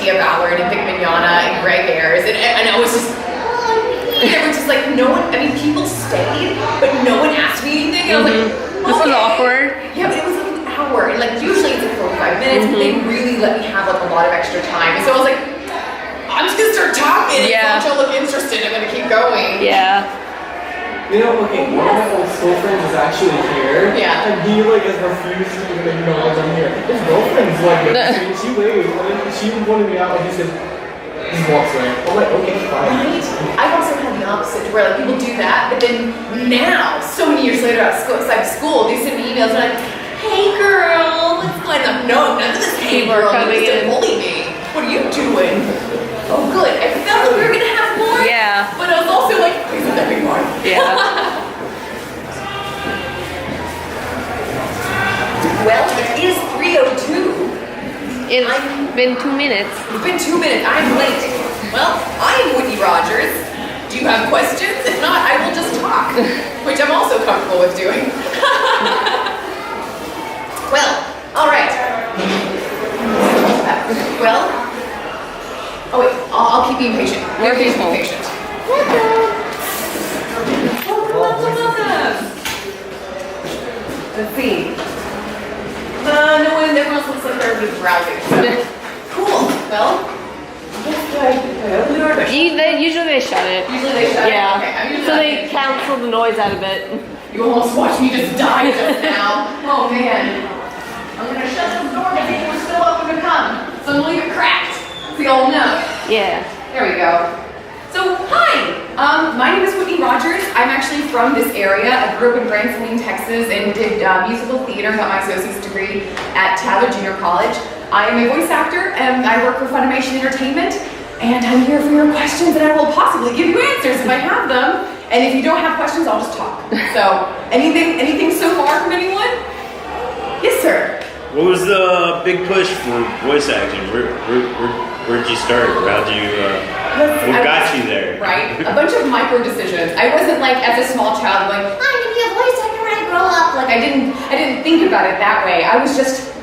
Tia Ballard and Vic Mignogna and Greg Ayres, and I was just, it was just like no one. I mean, people stayed, but no one asked me anything. And I was like, this was awkward. Yeah, but it was like an hour, and like usually it's like 45 minutes, but they really let me have like a lot of extra time. So I was like, I'm just gonna start talking. Yeah. So look interested. I'm gonna keep going. Yeah. You know, okay, one of my old school friends is actually here. Yeah. And he like has refused to even acknowledge I'm here. His girlfriend's like, she waves, and then she wanted me out, and he says, just walks away. I'm like, okay, fine. Right? I've also had the opposite, where like people do that, but then now, so many years later outside of school, they send me emails and like, hey girl, what's going on? No, none of this hey girl, you just bully me. What are you doing? Oh good, I felt like we were gonna have more. Yeah. But I was also like, please let there be more. Yeah. Well, it is 3:02. It's been 2 minutes. It's been 2 minutes. I'm late. Well, I'm Whitney Rodgers. Do you have questions? If not, I will just talk, which I'm also comfortable with doing. Well, all right. Well, oh wait, I'll keep being patient. We're Being peaceful. patient. Welcome. Let's see. Everyone else looks like they're just browsing. So. Cool. Well, Usually they shut it. usually they shut Yeah. it. Okay, I'm usually So not they paying cancel the noise out of it. You almost watched me just die just now. Oh man. I'm gonna shut this door because people are still open to come. So I'm gonna leave it cracked so y'all know. Yeah. There we go. So hi, my name is Whitney Rodgers. I'm actually from this area. I grew up in Grand Saline, Texas, and did musical theater. Got my associate's degree at Tyler Junior College. I am a voice actor, and I work for Funimation Entertainment. And I'm here for your questions, and I will possibly give you answers if I have them. And if you don't have questions, I'll just talk. So, anything so far from anyone? Yes, sir. What was the big push for voice acting? Where'd you start? How'd you, what got you there? Right, a bunch of micro decisions. I wasn't like as a small child going, I'm gonna be a voice actor when I grow up. Like I didn't think about it that way. I was just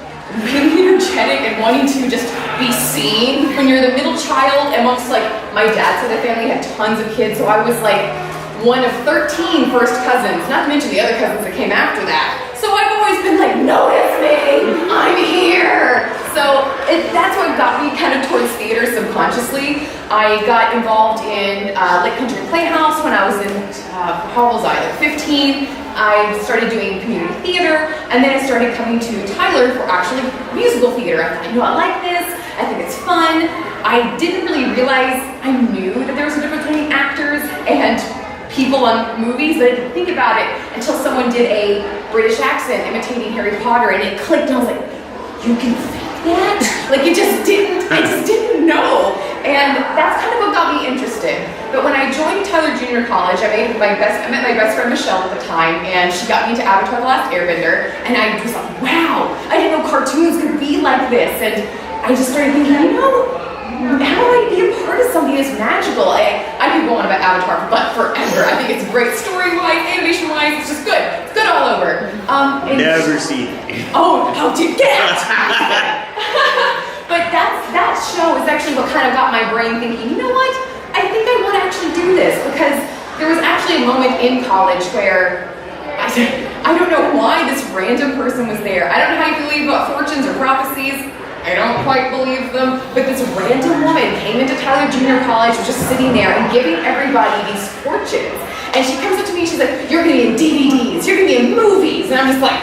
really energetic and wanting to just be seen. When you're the middle child amongst like my dad's side of the family had tons of kids, so I was like one of 13 first cousins, not to mention the other cousins that came after that. So I've always been like, notice me, I'm here. So that's what got me kind of towards theater subconsciously. I got involved in Lake Country Playhouse when I was in, how was I, like 15. I started doing community theater, and then I started coming to Tyler for actually musical theater. I thought, I like this, I think it's fun. I didn't really realize, I knew that there was a difference between actors and people on movies, but I didn't think about it until someone did a British accent imitating Harry Potter, and it clicked, and I was like, you can fake that? Like I just didn't know. And that's kind of what got me interested. But when I joined Tyler Junior College, I met my best friend Michelle at the time, and she got me into Avatar: The Last Airbender, and I was like, wow, I didn't know cartoons could be like this. And I just started thinking, how do I be a part of something that's magical? I could go on about Avatar but forever. I think it's great story-wise, animation-wise, it's just good. It's good all over. Never seen it. Oh, how to get out! But that show is actually what kind of got my brain thinking, you know what? I think I want to actually do this, because there was actually a moment in college where I don't know why this random person was there. I don't know how you believe about fortunes or prophecies. I don't quite believe them, but this random woman came into Tyler Junior College, was just sitting there and giving everybody these fortunes. And she comes up to me, she's like, you're gonna be in DVDs, you're gonna be in movies. And I'm just like,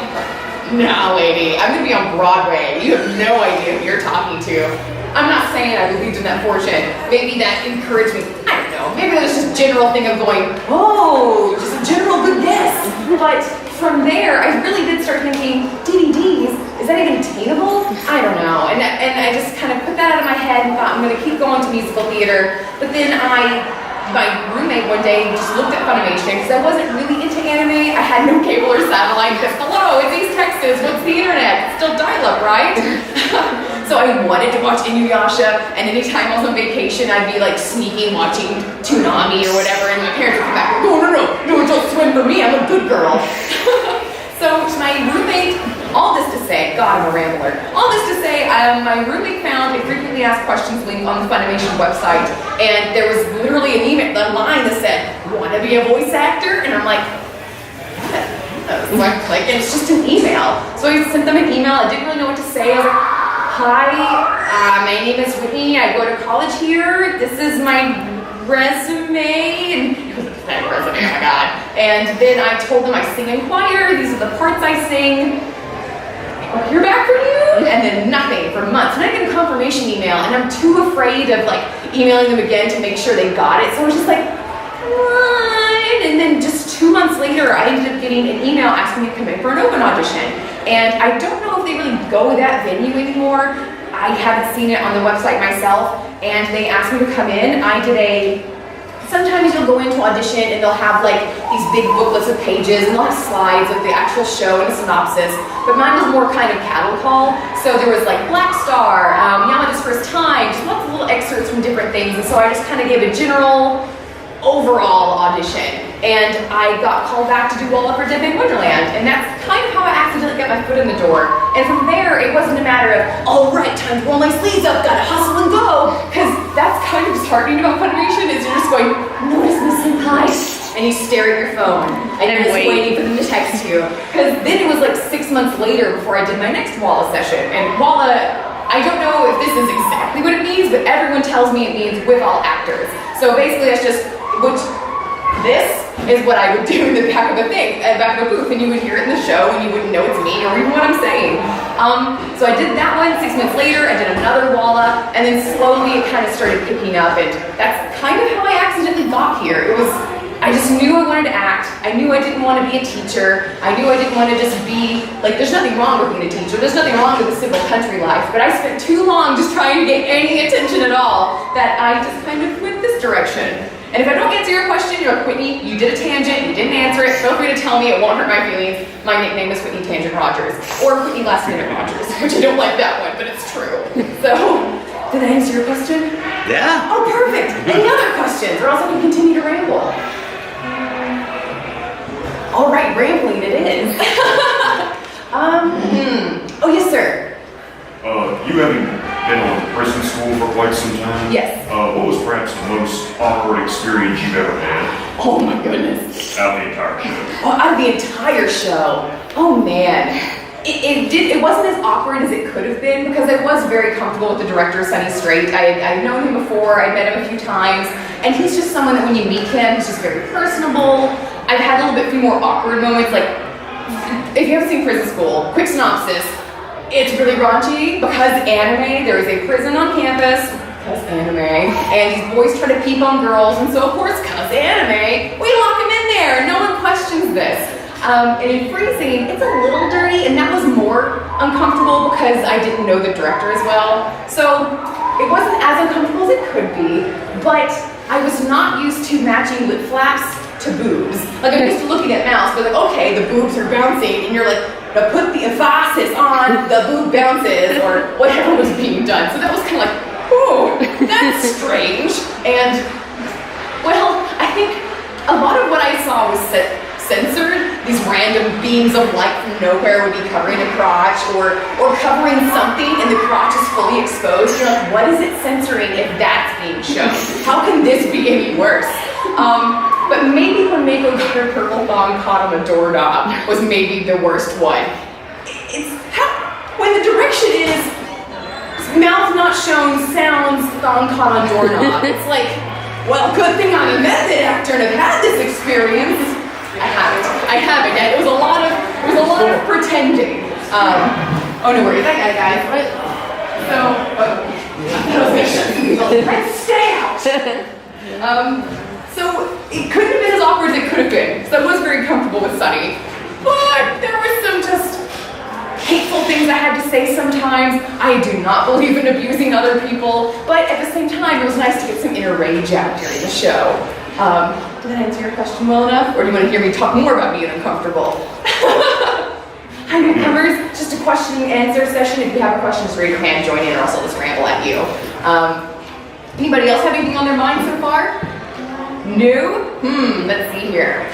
no lady, I'm gonna be on Broadway. You have no idea who you're talking to. I'm not saying I believed in that fortune. Maybe that encouraged me, I don't know. Maybe it was just a general thing of going, oh, just a general good guess. But from there, I really did start thinking, DVDs, is that even attainable? I don't know. And I just kind of put that out of my head and thought, I'm going to keep going to musical theater. But then my roommate one day just looked at Funimation, because I wasn't really into anime. I had no cable or satellite, because hello, it's East Texas, what's the internet? It's still dial-up, right? So I wanted to watch Inuyasha, and anytime I was on vacation, I'd be like sneaking watching Toonami or whatever, and my parents would come back and go, no, don't swim for me, I'm a good girl. So my roommate, all this to say, admit, God, I'm a rambler. All this to say, my roommate found a frequently asked questions link on the Funimation website, and there was literally a line that said, "Want to be a voice actor?" And I'm like, yes. So I click, and it's just an email. So I sent them an email. I didn't really know what to say. I was like, "Hi, my name is Whitney. I go to college here. This is my resume." And it was a pathetic resume, oh my God. And then I told them I sing in choir. These are the parts I sing. I'll hear back from you. And then nothing for months. And I get a confirmation email, and I'm too afraid of like emailing them again to make sure they got it. So I was just like, what? And then just 2 months later, I ended up getting an email asking me to come in for an open audition. And I don't know if they really go to that venue anymore. I haven't seen it on the website myself, and they asked me to come in. Sometimes you'll go into audition and they'll have like these big booklets of pages and they'll have slides of the actual show and a synopsis, but mine was more kind of cattle call. So there was like Black Star, Yamada's First Time, just lots of little excerpts from different things. And so I just kind of gave a general overall audition, and I got called back to do Walla for Dead Big Wonderland, and that's kind of how I accidentally got my foot in the door. And from there, it wasn't a matter of, all right, time to roll my sleeves up, gotta hustle and go, because that's kind of disheartening about Funimation, is you're just going, notice me senpai, and you stare at your phone, and you're just waiting for them to text you. Because then it was like 6 months later before I did my next Walla session, and Walla, I don't know if this is exactly what it means, but everyone tells me it means with all actors. So basically that's just, this is what I would do in the back of a booth, and you would hear it in the show, and you wouldn't know it's me or even what I'm saying. So I did that one. 6 months later, I did another Walla, and then slowly it kind of started picking up, and that's kind of how I accidentally got here. I just knew I wanted to act. I knew I didn't want to be a teacher. I knew I didn't want to just be, like, there's nothing wrong with being a teacher. There's nothing wrong with a simple country life, but I spent too long just trying to get any attention at all that I just kind of went this direction. And if I don't answer your question, you're like, Whitney, you did a tangent, you didn't answer it, feel free to tell me, it won't hurt my feelings. My nickname is Whitney Tangent Rodgers, or Whitney Last Minute Rodgers, which I don't like that one, but it's true. So, did I answer your question? Yeah. Oh, perfect. Any other questions, or else I can continue to ramble. All right, rambling it is. Oh, yes, sir. You haven't been on prison school for quite some time. Yes. What was perhaps the most awkward experience you've ever had? Oh my goodness. Out of the entire show. Oh, out of the entire show. Oh man. It wasn't as awkward as it could have been, because I was very comfortable with the director, Sonny Strait. I'd known him before, I'd met him a few times, and he's just someone that when you meet him, he's just very personable. I've had a little bit few more awkward moments, like, if you haven't seen Prison School, quick synopsis, it's really raunchy because anime. There is a prison on campus because anime, and these boys try to peep on girls, and so of course, because anime, we lock them in there. No one questions this. And in Freezing, it's a little dirty, and that was more uncomfortable because I didn't know the director as well. So it wasn't as uncomfortable as it could be, but I was not used to matching lip flaps to boobs. Like, I'm used to looking at mouths, but like, okay, the boobs are bouncing, and you're like, to put the emphasis on the boob bounces, or whatever was being done. So that was kind of like, ooh, that's strange. And, well, I think a lot of what I saw was censored. These random beams of light from nowhere would be covering a crotch, or covering something and the crotch is fully exposed. You're like, what is it censoring if that's being shown? How can this be any worse? But maybe when Mako got her purple thong caught on the doorknob was maybe the worst one. When the direction is mouth not shown, sounds, thong caught on doorknob, it's like, well, good thing I'm a method actor and have had this experience. I haven't yet. It was a lot of pretending. Oh no worries, that guy, guys. Let's stay out. So it couldn't have been as awkward as it could have been, because I was very comfortable with Sunny. But there were some just hateful things I had to say sometimes. I do not believe in abusing other people, but at the same time, it was nice to get some inner rage out during the show. Did that answer your question well enough? Or do you want to hear me talk more about being uncomfortable? Hi, newcomers. Just a question and answer session. If you have a question, just raise your hand, join in, or else I'll just ramble at you. Anybody else have anything on their mind so far? No? Let's see here.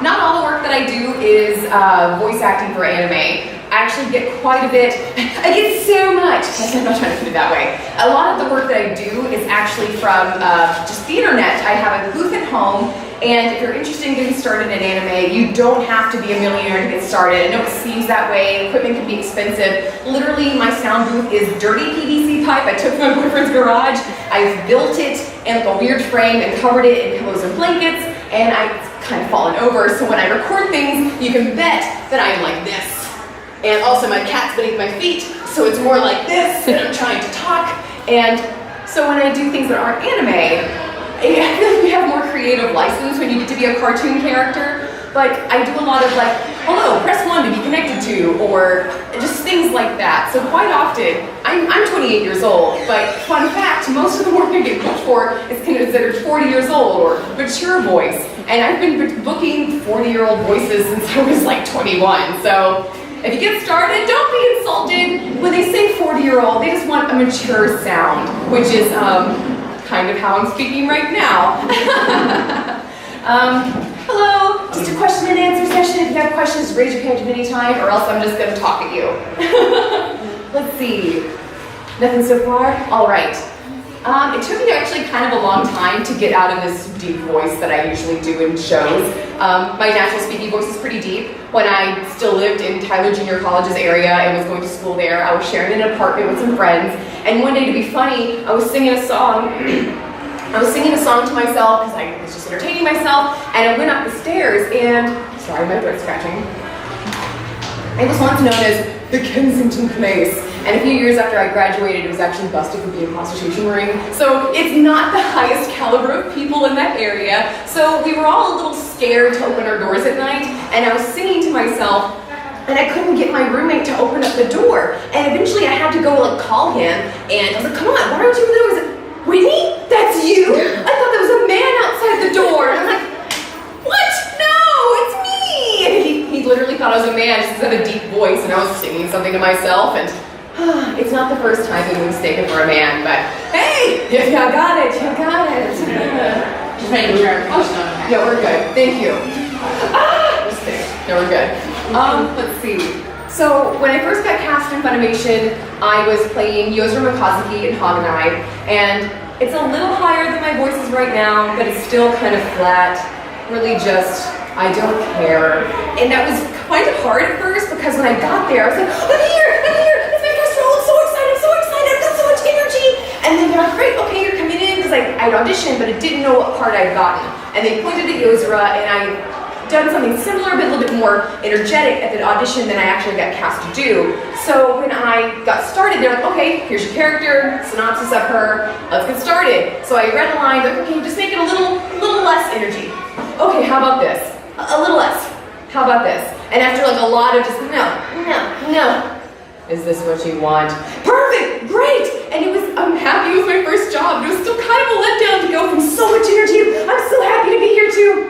not all the work that I do is voice acting for anime. I actually get quite a bit. I get so much. I'm not trying to put it that way. A lot of the work that I do is actually from just the internet. I have a booth at home, and if you're interested in getting started in anime, you don't have to be a millionaire to get started. I know it seems that way. Equipment can be expensive. Literally, my sound booth is dirty PVC pipe I took from my boyfriend's garage. I've built it in like a weird frame and covered it in pillows and blankets, and I've kind of fallen over. So when I record things, you can bet that I'm like this. And also my cat's beneath my feet, so it's more like this, and I'm trying to talk. And so when I do things that aren't anime, I feel like we have more creative license when you get to be a cartoon character. But I do a lot of like, hello, press 1 to be connected to, or just things like that. So quite often, I'm 28 years old, but fun fact, most of the work I get booked for is considered 40 years old or mature voice. And I've been booking 40-year-old voices since I was like 21. So if you get started, don't be insulted. When they say 40-year-old, they just want a mature sound, which is kind of how I'm speaking right now. Hello, just a question and answer session. If you have questions, raise your hand at any time, or else I'm just going to talk at you. Let's see. Nothing so far? All right. It took me actually kind of a long time to get out of this deep voice that I usually do in shows. My natural speaking voice is pretty deep. When I still lived in Tyler Junior College's area and was going to school there, I was sharing an apartment with some friends. And one day, to be funny, I was singing a song. I was singing a song to myself because I was just entertaining myself. And I went up the stairs and, sorry, my throat's scratching. It was once known as the Kensington Place. And a few years after I graduated, it was actually busted for being a prostitution ring. So it's not the highest caliber of people in that area. So we were all a little scared to open our doors at night. And I was singing to myself, and I couldn't get my roommate to open up the door. And eventually I had to go like call him. And I was like, come on, why aren't you in the door? He was like, Whitney, that's you? I thought there was a man outside the door. And I was like, what? No, it's me. And he literally thought I was a man just because I had a deep voice. And I was singing something to myself. And it's not the first time being mistaken for a man, but hey, if you got it, you got it. Just making sure everything's going okay. Yeah, we're good. Thank you. No, we're good. Let's see. So when I first got cast in Funimation, I was playing Yozuru Mikazuki in Haganai, and it's a little higher than my voice is right now, but it's still kind of flat. Really just, I don't care. And that was kind of hard at first because when I got there, I was like, I'm here, it's my first role, I'm so excited, I've got so much energy. And then they're like, great, okay, you're coming in, because I'd auditioned, but I didn't know what part I'd gotten. And they pointed at Yozura, and I'd done something similar, but a little bit more energetic at the audition than I actually got cast to do. So when I got started, they're like, okay, here's your character, synopsis of her, let's get started. So I read a line, like, okay, just make it a little less energy. Okay, how about this? A little less. How about this? And after like a lot of just, no. Is this what you want? Perfect, great! And I'm happy with my first job. It was still kind of a letdown to go from so much energy. I'm so happy to be here too.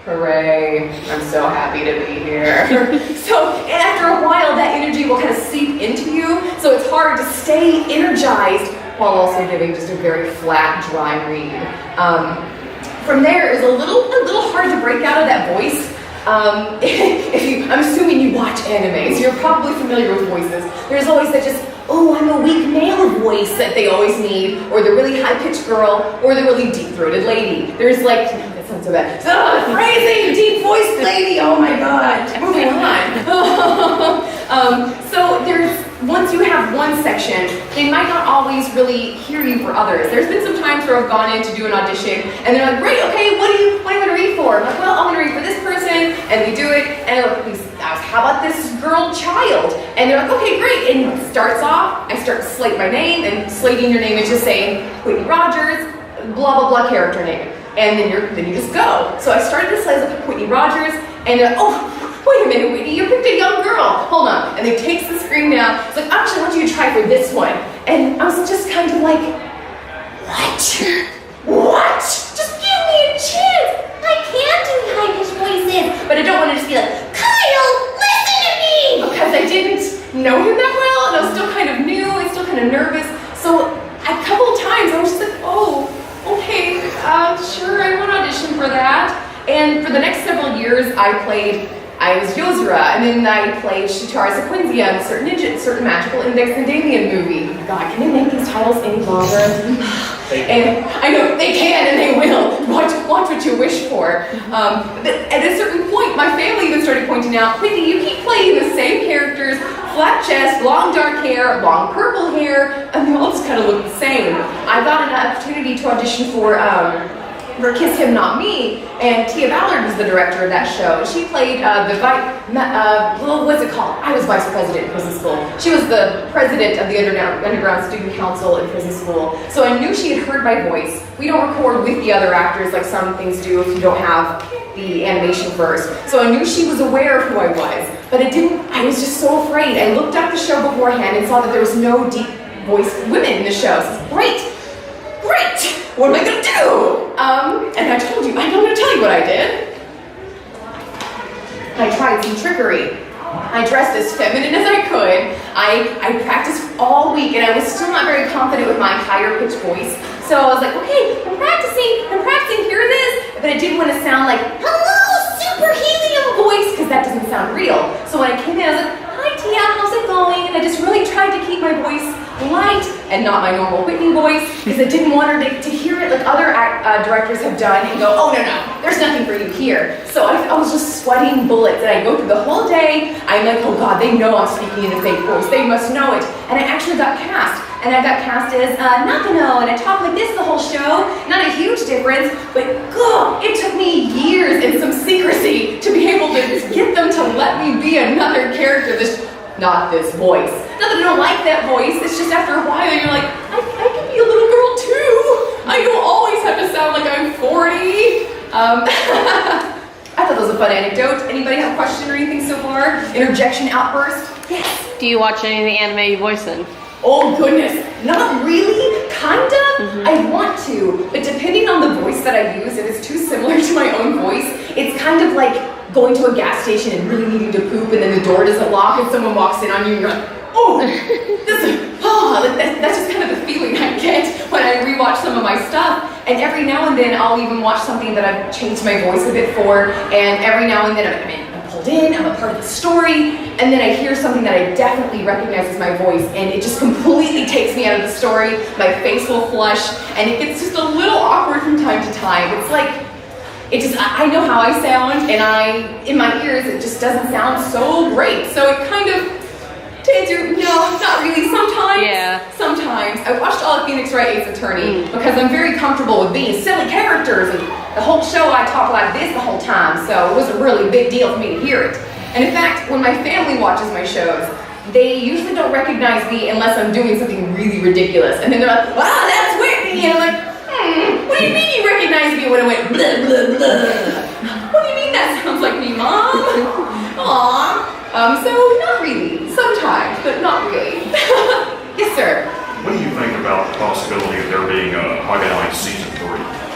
Hooray, I'm so happy to be here. So after a while, that energy will kind of seep into you. So it's hard to stay energized while also giving just a very flat, dry read. From there, it was a little hard to break out of that voice. I'm assuming you watch anime, so you're probably familiar with voices. There's always that just, oh, I'm a weak male voice that they always need, or the really high-pitched girl, or the really deep-throated lady. There's like, that sounds so bad. Crazy deep-voiced lady, oh my god. Moving on. So once you have one section, they might not always really hear you for others. There's been some times where I've gone in to do an audition, and they're like, great, okay, what do you want to read for? I'm like, well, I'm going to read for this person, and we do it, and they're like, how about this girl child? And they're like, okay, great, and it starts off, I start to slate my name, and slating your name is just saying, Whitney Rodgers, blah, blah, blah, character name. And then you just go. So I started to slate like Whitney Rodgers, and they're like, oh, wait a minute, Whitney, you picked a young girl. Hold on. And they takes the screen down. It's like, actually, I want you to try for this one. And I was just kind of like, what? Just give me a chance. I can do high-pitched voices. But I don't want to just be like, Kyle, listen to me. Because I didn't know him that well, and I was still kind of new, I was still kind of nervous. So a couple of times, I was just like, oh, okay, sure, I want to audition for that. And for the next several years, I was Yozra, and then I played Shitara Sequenzia in the certain Magical Index and Damien movie. God, can they make these titles any longer? And I know they can and they will. Watch what you wish for. But at a certain point, my family even started pointing out, Whitney, you keep playing the same characters, flat chest, long dark hair, long purple hair, and they all just kind of look the same. I got an opportunity to audition for Kiss Him Not Me, and Tia Ballard was the director of that show. She played what's it called? I was vice president in prison school. She was the president of the underground student council in prison school. So I knew she had heard my voice. We don't record with the other actors like some things do if you don't have the animation first. So I knew she was aware of who I was, but I was just so afraid. I looked up the show beforehand and saw that there was no deep voice women in the show. So great! What am I gonna do? And I told you, I'm gonna tell you what I did. I tried some trickery. I dressed as feminine as I could. I practiced all week, and I was still not very confident with my higher pitched voice. So I was like, okay, I'm practicing, here it is. But I didn't want to sound like, hello, super helium voice, because that doesn't sound real. So when I came in, I was like, hi Tia, how's it going? And I just really tried to keep my voice light and not my normal Whitney voice, because I didn't want her to hear it like other directors have done and go, oh no, there's nothing for you here. So I was just sweating bullets, and I go through the whole day. I'm like, oh God, they know I'm speaking in a fake voice. They must know it. And I actually got cast. And I got cast as Nakano, and I talked like this the whole show. Not a huge difference, but God, it took me years and some secrecy to be able to get them to let me be another character. Not this voice. Not that I don't like that voice, it's just after a while you're like, I can be a little girl too. I don't always have to sound like I'm 40. I thought that was a fun anecdote. Anybody have a question or anything so far? Interjection, outburst? Yes. Do you watch any of the anime you voice in? Oh goodness, not really, kinda. I want to, but depending on the voice that I use, if it's too similar to my own voice, it's kind of like going to a gas station and really needing to poop, and then the door doesn't lock and someone walks in on you and you're like, oh, that's just kind of the feeling I get when I rewatch some of my stuff. And every now and then I'll even watch something that I've changed my voice a bit for, and every now and then I'm pulled in, I'm a part of the story, and then I hear something that I definitely recognize as my voice, and it just completely takes me out of the story. My face will flush, and it gets just a little awkward from time to time. It's like, I know how I sound, and in my ears, it just doesn't sound so great. So it kind of tends to, not really, sometimes. Yeah. Sometimes. I watched all of Phoenix Wright Ace Attorney because I'm very comfortable with being silly characters, and the whole show I talk like this the whole time, so it was a really big deal for me to hear it. And in fact, when my family watches my shows, they usually don't recognize me unless I'm doing something really ridiculous. And then they're like, wow, that's Whitney! And I'm like, what do you mean you recognize me when I went blah, blah, blah? What do you mean that sounds like me, Mom? Aww. So not really. Sometimes, but not really. Yes, sir. What do you think about the possibility of there being a Haga Night Season 3?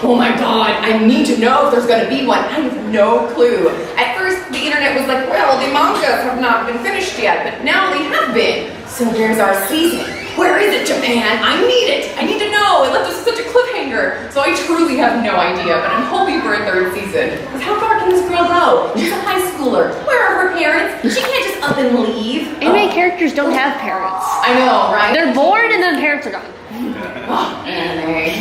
Oh my God, I need to know if there's gonna be one. I have no clue. At first, the internet was like, well, the mangas have not been finished yet, but now they have been. So there's our season. Where is it, Japan? I need it. I need to know. It left us such a cliffhanger. So I truly have no idea, but I'm hoping for a third season. Because how far can this girl go? She's a high schooler. Where are her parents? She can't just up and leave. Anime characters don't have parents. I know, right? They're born and then parents are gone. Oh, anime.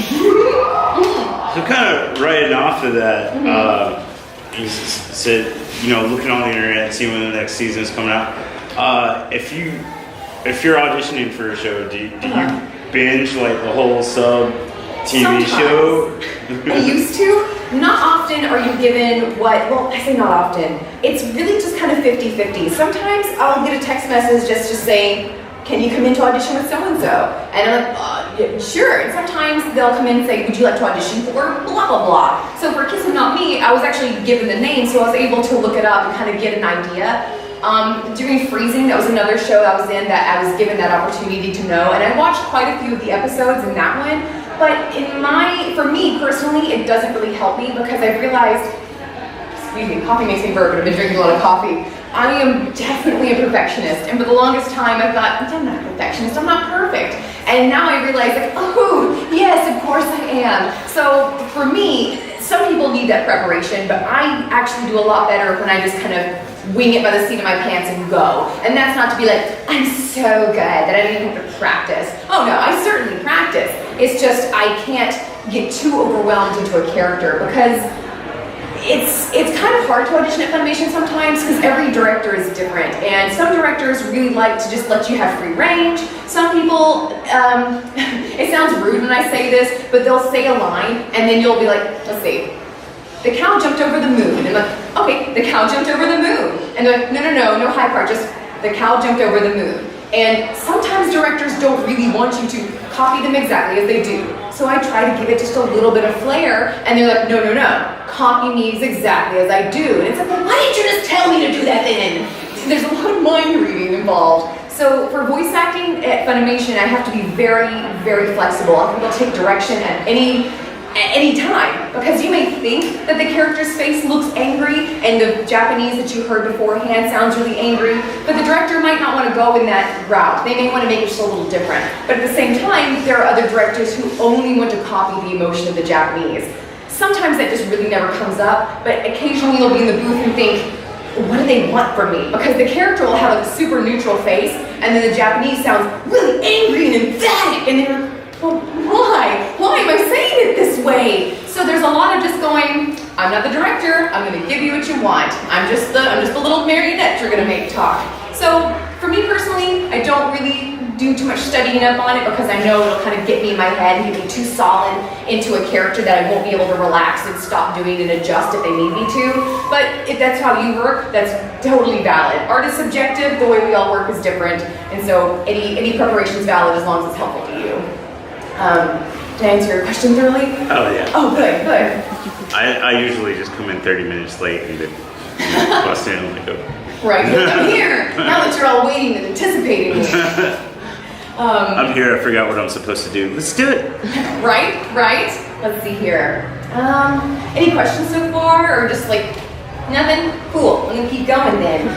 So kind of right off of that, you said, looking on the internet, seeing when the next season is coming out. If you're auditioning for a show, do you binge like the whole sub TV Sometimes. show? I used to. Not often are you given I say not often. It's really just kind of 50-50. Sometimes I'll get a text message just saying, can you come in to audition with so-and-so? And I'm like, yeah, sure. And sometimes they'll come in and say, would you like to audition for blah, blah, blah. So for Kiss Him Not Me, I was actually given the name, so I was able to look it up and kind of get an idea. During Freezing, that was another show I was in that I was given that opportunity to know, and I watched quite a few of the episodes in that one, but for me personally, it doesn't really help me because I've realized, coffee makes me burp, and I've been drinking a lot of coffee. I am definitely a perfectionist, and for the longest time I thought, I'm not a perfectionist, I'm not perfect. And now I realize, oh, yes, of course I am. So for me, some people need that preparation, but I actually do a lot better when I just kind of wing it by the seat of my pants and go. And that's not to be like, I'm so good that I don't even have to practice. Oh no, I certainly practice. It's just I can't get too overwhelmed into a character because it's kind of hard to audition at Funimation sometimes because every director is different, and some directors really like to just let you have free range. Some people, it sounds rude when I say this, but they'll say a line and then you'll be like, let's see, the cow jumped over the moon, and like, okay, the cow jumped over the moon, and they're like, no high part, just the cow jumped over the moon. And sometimes directors don't really want you to copy them exactly as they do. So I try to give it just a little bit of flair, and they're like, no, copy me exactly as I do. And it's like, well, why didn't you just tell me to do that then? There's a lot of mind reading involved. So for voice acting at Funimation, I have to be very, very flexible. I think I'll take direction at any time, because you may think that the character's face looks angry and the Japanese that you heard beforehand sounds really angry, but the director might not want to go in that route. They may want to make it just a little different. But at the same time, there are other directors who only want to copy the emotion of the Japanese. Sometimes that just really never comes up, but occasionally you'll be in the booth and think, what do they want from me? Because the character will have a super neutral face, and then the Japanese sounds really angry and emphatic, and they're well, why? Why am I saying it this way? So there's a lot of just going, I'm not the director, I'm gonna give you what you want. I'm just the little marionette you're gonna make talk. So for me personally, I don't really do too much studying up on it because I know it'll kind of get me in my head and get me too solid into a character that I won't be able to relax and stop doing and adjust if they need me to. But if that's how you work, that's totally valid. Art is subjective, the way we all work is different, and so any preparation is valid as long as it's helpful to you. Did I answer your question thoroughly? Oh yeah. Oh, good. I usually just come in 30 minutes late and then bust in and go. Right, I'm here. Now that you're all waiting and anticipating me. I'm here, I forgot what I'm supposed to do. Let's do it. Right. Let's see here. Any questions so far, or just like nothing? Cool. I'm gonna keep going then.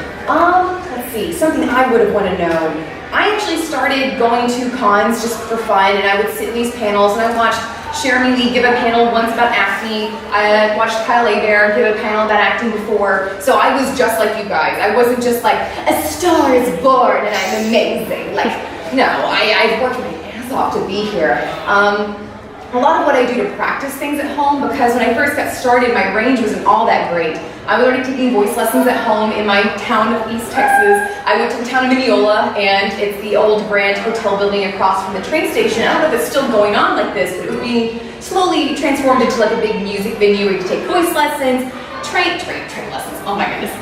Let's see. Something I would have wanted to know. I actually started going to cons just for fun, and I would sit in these panels, and I watched Jeremy Lee give a panel once about acne. I watched Kyle Bear give a panel about acting before. So I was just like you guys. I wasn't just like, a star is born and I'm amazing. Like, no, I've worked my ass off to be here. A lot of what I do to practice things at home, because when I first got started, my range wasn't all that great. I was already taking voice lessons at home in my town of East Texas. I went to the town of Mineola, and it's the old Grand Hotel building across from the train station. I don't know if it's still going on like this, but it was being slowly transformed into like a big music venue where you could take voice lessons, train lessons, oh my goodness,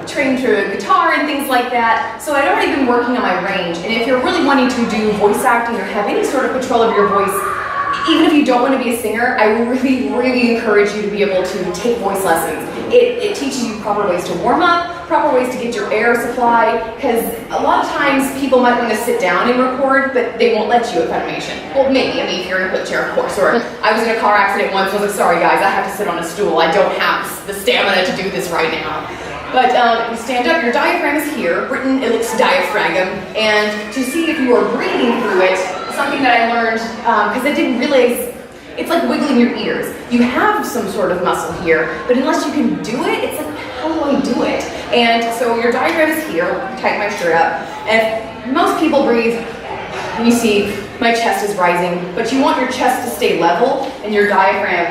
train to guitar and things like that. So I'd already been working on my range, and if you're really wanting to do voice acting or have any sort of control of your voice, even if you don't want to be a singer, I really, really encourage you to be able to take voice lessons. It teaches you proper ways to warm up, proper ways to get your air supply, because a lot of times people might want to sit down and record, but they won't let you at Funimation. Well, maybe, if you're in a wheelchair, of course, or I was in a car accident once, and I was like, sorry guys, I have to sit on a stool, I don't have the stamina to do this right now. But you stand up, your diaphragm is here, Britain it looks diaphragm, and to see if you are breathing through it, something that I learned, because I didn't realize, it's like wiggling your ears. You have some sort of muscle here, but unless you can do it, it's like, how do I do it? And so your diaphragm is here, tighten my shirt up, and most people breathe, you see my chest is rising, but you want your chest to stay level, and your diaphragm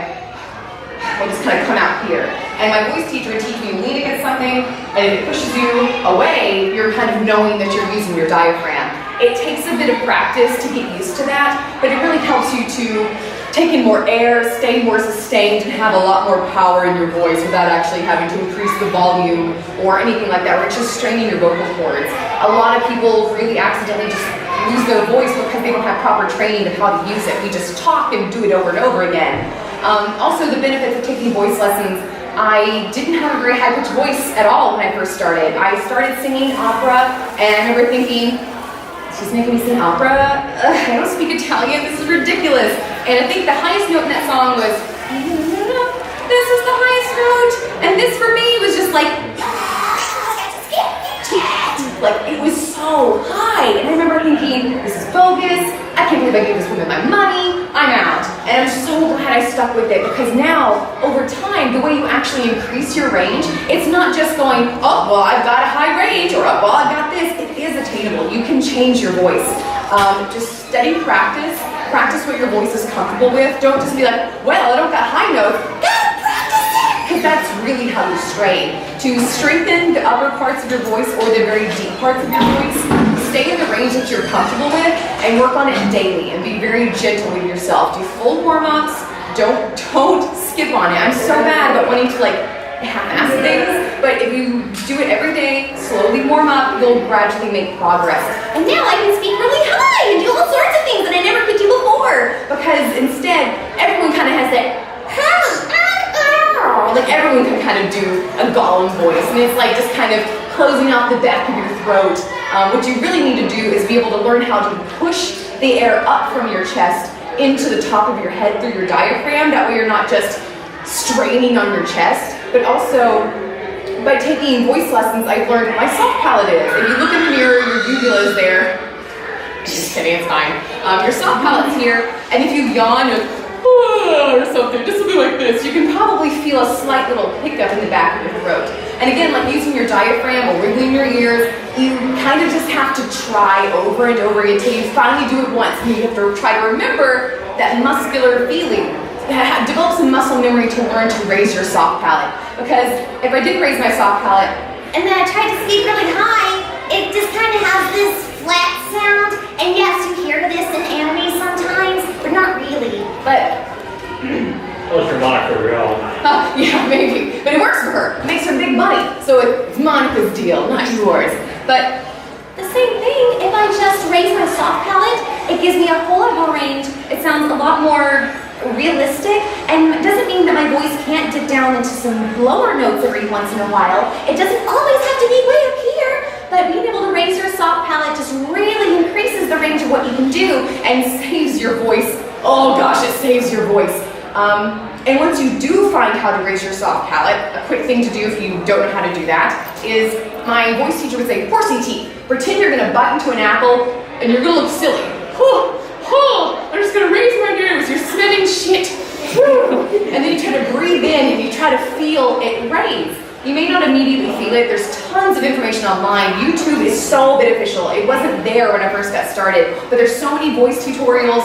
will just kind of come out here. And my voice teacher would teach me to lean against something, and if it pushes you away, you're kind of knowing that you're using your diaphragm. It takes a bit of practice to get used to that, but it really helps you to take in more air, stay more sustained, and have a lot more power in your voice without actually having to increase the volume or anything like that, where it's just straining your vocal cords. A lot of people really accidentally just lose their voice because they don't have proper training of how to use it. We just talk and do it over and over again. Also, the benefits of taking voice lessons, I didn't have a very high-pitched voice at all when I first started. I started singing opera, and I remember thinking, she's making me sing opera? Ugh, I don't speak Italian, this is ridiculous. And I think the highest note in that song was, this is the highest note. And this for me was just like it was so high. And I remember thinking, this is bogus. I can't believe I gave this woman my money. I'm out. And I'm so glad I stuck with it because now, over time, the way you actually increase your range, it's not just going, oh, well, I've got a high range, or oh, well, I've got this. It is attainable. You can change your voice. Just steady practice. Practice what your voice is comfortable with. Don't just be like, well, I don't got high notes. Gotta practice it! Because that's really how you strain. To strengthen the upper parts of your voice or the very deep parts of your voice, stay in the range that you're comfortable with and work on it daily and be very gentle with yourself. Do full warm-ups. Don't skip on it. I'm so bad about wanting to like half-ass things, but if you do it every day, slowly warm up, you'll gradually make progress. And now I can speak really high and do all sorts of things that I never could do before because instead everyone kind of has that like everyone can kind of do a Gollum voice, and it's like just kind of closing off the back of your throat. What you really need to do is be able to learn how to push the air up from your chest into the top of your head through your diaphragm. That way you're not just straining on your chest, but also by taking voice lessons, I've learned my soft palate is. If you look in the mirror, your uvula is there. Just kidding, it's fine. Your soft palate's here, and if you yawn or something, just something like this, you can probably feel a slight little hiccup in the back of your throat. And again, like using your diaphragm or wiggling your ears, you kind of just have to try over and over again until you finally do it once. And you have to try to remember that muscular feeling. Develop some muscle memory to learn to raise your soft palate. Because if I did raise my soft palate, and then I tried to speak really high, it just kind of has this flat sound. And yes, you hear this in anime sometimes, but not really. but Oh, it's your moniker, real. yeah, maybe. But it works for her. It makes her big money. So it's Monica's deal, not yours. But The same thing, if I just raise my soft palate, it gives me a whole lot more range. It sounds a lot more realistic, and it doesn't mean that my voice can't dip down into some lower notes every once in a while. It doesn't always have to be way up here, but being able to raise your soft palate just really increases the range of what you can do and saves your voice. Oh gosh, it saves your voice. And once you do find how to raise your soft palate, a quick thing to do if you don't know how to do that is my voice teacher would say, horsey teeth. Pretend you're gonna bite into an apple and you're gonna look silly. I'm just gonna raise my nose, you're smelling shit. And then you try to breathe in and you try to feel it raise. You may not immediately feel it. There's tons of information online. YouTube is so beneficial. It wasn't there when I first got started, but there's so many voice tutorials,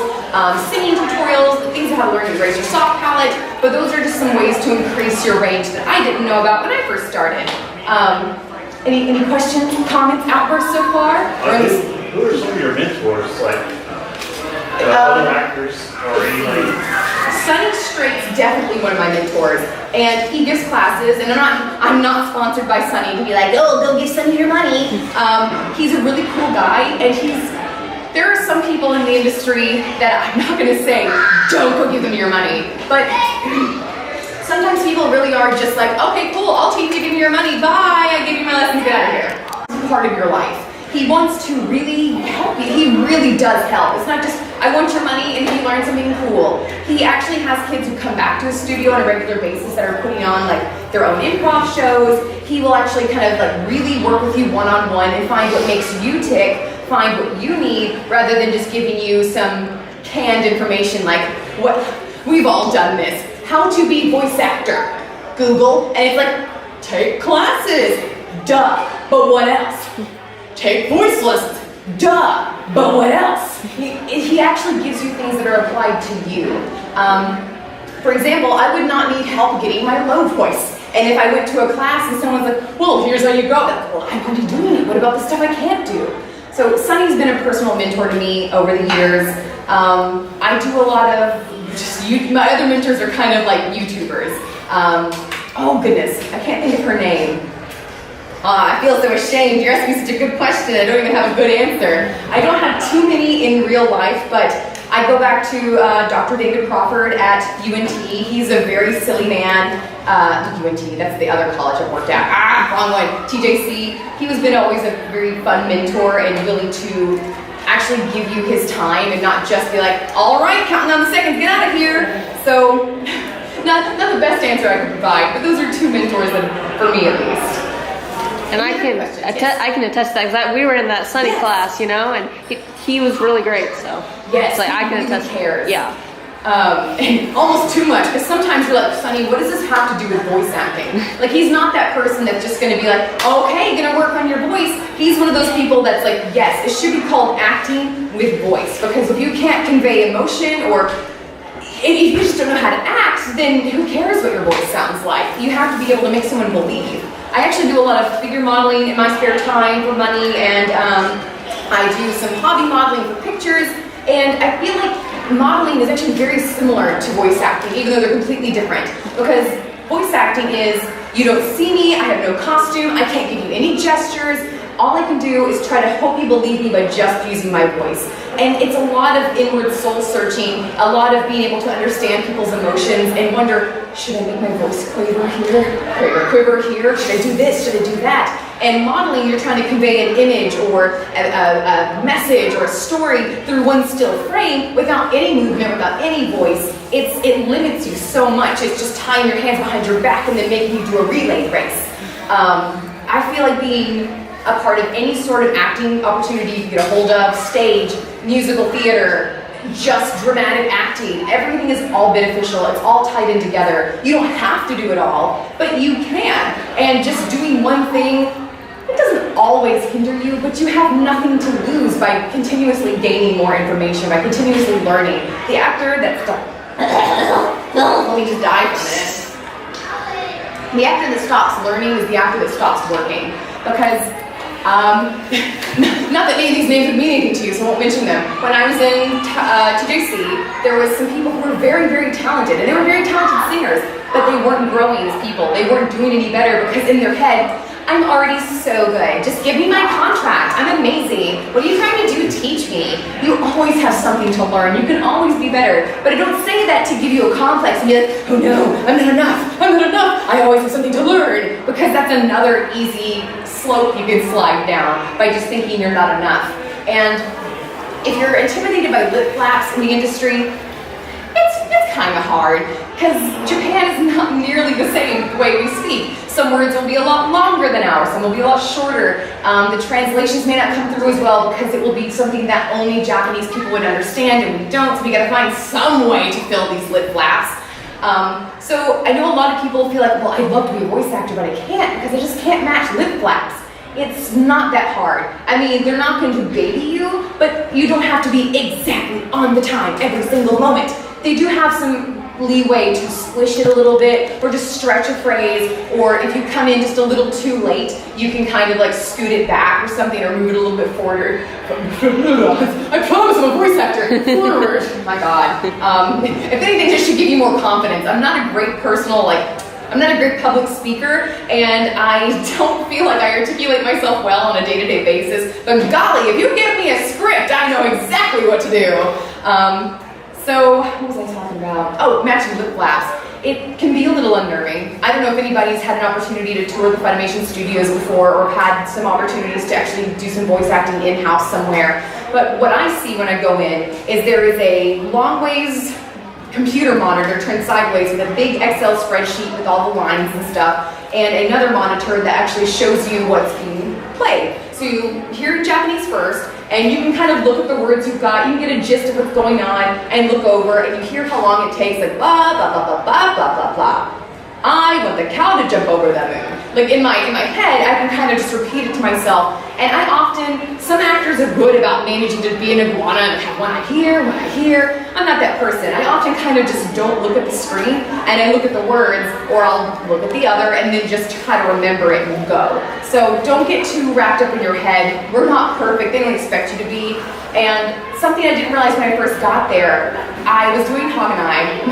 singing tutorials, things on how to learn to raise your soft palate, but those are just some ways to increase your range that I didn't know about when I first started. Any questions, comments, outbursts so far? Who are some of your mentors, like other actors or any like? Sonny Straight's definitely one of my mentors, and he gives classes, and I'm not sponsored by Sonny to be like, oh, go give Sonny your money. He's a really cool guy, and there are some people in the industry that I'm not gonna say, don't go give them your money, but sometimes people really are just like, okay, cool, I'll teach you, give me your money, bye, I gave you my lessons, get out of here. It's part of your life. He wants to really help you. He really does help. It's not just, I want your money and he learned something cool. He actually has kids who come back to his studio on a regular basis that are putting on like their own improv shows. He will actually kind of like really work with you one-on-one and find what makes you tick, find what you need, rather than just giving you some canned information like, what, we've all done this. How to be voice actor. Google, and it's like, take classes. Duh, but what else? Take voice lessons. Duh, but what else? He actually gives you things that are applied to you. For example, I would not need help getting my low voice. And if I went to a class and someone's like, well, here's how you go. Well, I'm already doing it. What about the stuff I can't do? So Sonny's been a personal mentor to me over the years. I do a lot of my other mentors are kind of like YouTubers. Oh goodness, I can't think of her name. I feel so ashamed. You're asking such a good question. I don't even have a good answer. I don't have too many in real life, but I go back to Dr. David Crawford at UNT. He's a very silly man. UNT, that's the other college I've worked at. Wrong one. TJC. He has been always a very fun mentor and willing to actually give you his time and not just be like, all right, counting down the seconds, get out of here. So, not the best answer I could provide, but those are two mentors that, for me at least. And I can attest to that because we were in that Sunny class, you know, and he was really great. So yes, it's like I can really attest. Cares. Yeah. and almost too much, because sometimes you're like, Sonny, what does this have to do with voice acting? Like, he's not that person that's just gonna be like, okay, gonna work on your voice. He's one of those people that's like, yes, it should be called acting with voice, because if you can't convey emotion, or if you just don't know how to act, then who cares what your voice sounds like? You have to be able to make someone believe. I actually do a lot of figure modeling in my spare time for money, and I do some hobby modeling for pictures, and I feel like modeling is actually very similar to voice acting, even though they're completely different. Because voice acting is, you don't see me, I have no costume, I can't give you any gestures. All I can do is try to help you believe me by just using my voice. And it's a lot of inward soul searching, a lot of being able to understand people's emotions and wonder, should I make my voice quaver here? Quiver here? Should I do this? Should I do that? And modeling, you're trying to convey an image or a message or a story through one still frame without any movement, without any voice. It limits you so much. It's just tying your hands behind your back and then making you do a relay race. I feel like being a part of any sort of acting opportunity you can get a hold of, stage, musical theater, just dramatic acting, everything is all beneficial, it's all tied in together. You don't have to do it all, but you can. And just doing one thing, it doesn't always hinder you, but you have nothing to lose by continuously gaining more information, by continuously learning. The actor that's let me just die for a minute. The actor that stops learning is the actor that stops working. Because not that any of these names would mean anything to you, so I won't mention them. When I was in TJC, there was some people who were very, very talented, and they were very talented singers, but they weren't growing as people. They weren't doing any better because in their head, I'm already so good. Just give me my contract. I'm amazing. What are you trying to do? Teach me. You always have something to learn. You can always be better. But I don't say that to give you a complex and be like, oh no, I'm not enough. I'm not enough. I always have something to learn. Because that's another easy slope you can slide down by just thinking you're not enough. And if you're intimidated by lip flaps in the industry, it's kind of hard, because Japan is not nearly the same way we speak. Some words will be a lot longer than ours, some will be a lot shorter. The translations may not come through as well because it will be something that only Japanese people would understand and we don't, so we gotta find some way to fill these lip flaps. So I know a lot of people feel like, well, I'd love to be a voice actor, but I can't because I just can't match lip flaps. It's not that hard. I mean, they're not going to baby you, but you don't have to be exactly on the time every single moment. They do have some leeway to squish it a little bit or just stretch a phrase, or if you come in just a little too late, you can kind of like scoot it back or something or move it a little bit forward. I promise I'm a voice actor. Forward. Oh my God. If anything, this should give you more confidence. I'm not a great I'm not a great public speaker, and I don't feel like I articulate myself well on a day-to-day basis, but golly, if you give me a script, I know exactly what to do. So, what was I talking about? Oh, matching lip flaps. It can be a little unnerving. I don't know if anybody's had an opportunity to tour the Funimation studios before or had some opportunities to actually do some voice acting in-house somewhere, but what I see when I go in is there is a long ways computer monitor turned sideways with a big Excel spreadsheet with all the lines and stuff, and another monitor that actually shows you what's being played. So you hear in Japanese first, and you can kind of look at the words you've got, you can get a gist of what's going on, and look over, and you hear how long it takes, like blah, blah, blah, blah, blah, blah, blah, blah. I want the cow to jump over the moon. Like in my head, I can kind of just repeat it to myself. And I often, some actors are good about managing to be an iguana and have one eye here, one eye here. I'm not that person. I often kind of just don't look at the screen and I look at the words, or I'll look at the other and then just try to remember it and go. So don't get too wrapped up in your head. We're not perfect. They don't expect you to be. And something I didn't realize when I first got there, I was doing Haganai.